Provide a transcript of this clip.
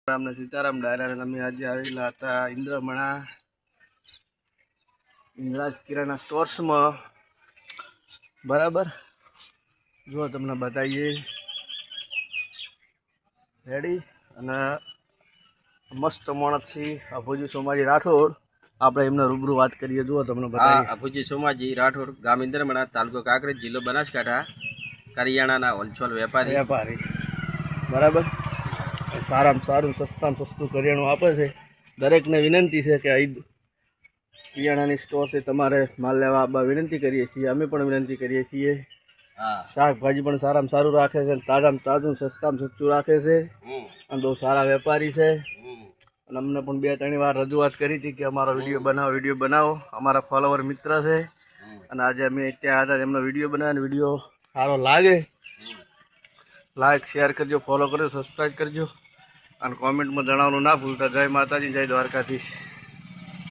રામને સીતારામ ડાયરા અમે આજે આવેલા હતા ઇન્દ્રમણા ઇન્દ્રાજ કિરાના સ્ટોર્સમાં બરાબર જો તમને બતાવીએ રેડી અને મસ્ત માણસ છે અભુજી સોમાજી રાઠોડ આપણે એમને રૂબરૂ વાત કરીએ જુઓ તમને બતાવીએ અભુજી સોમાજી રાઠોડ ગામ ઇન્દ્રમણા તાલુકો કાંકરેજ જિલ્લો બનાસકાંઠા કરિયાણાના હોલસેલ વેપારી બરાબર સારામાં સારું સસ્તામાં સસ્તું કરિયાણું આપે છે દરેકને વિનંતી છે કે અહીં કરિયાણાની સ્ટોર છે તમારે માલ લેવા આવવા વિનંતી કરીએ છીએ અમે પણ વિનંતી કરીએ છીએ શાકભાજી પણ સારામાં સારું રાખે છે તાજામાં તાજું સસ્તામાં સસ્તું રાખે છે અને બહુ સારા વેપારી છે અને અમને પણ 2-3 વાર રજૂઆત કરી હતી કે અમારો વિડીયો બનાવો અમારા ફોલોવર મિત્ર છે અને આજે અમે ત્યાં હતા એમનો વિડીયો બનાવ્યો વિડીયો સારો લાગે લાઈક શેર કરજો ફોલો કરજો સબસ્ક્રાઈબ કરજો અને કોમેન્ટમાં જણાવવાનું ના ભૂલતા જય માતાજી જય દ્વારકાધીશ।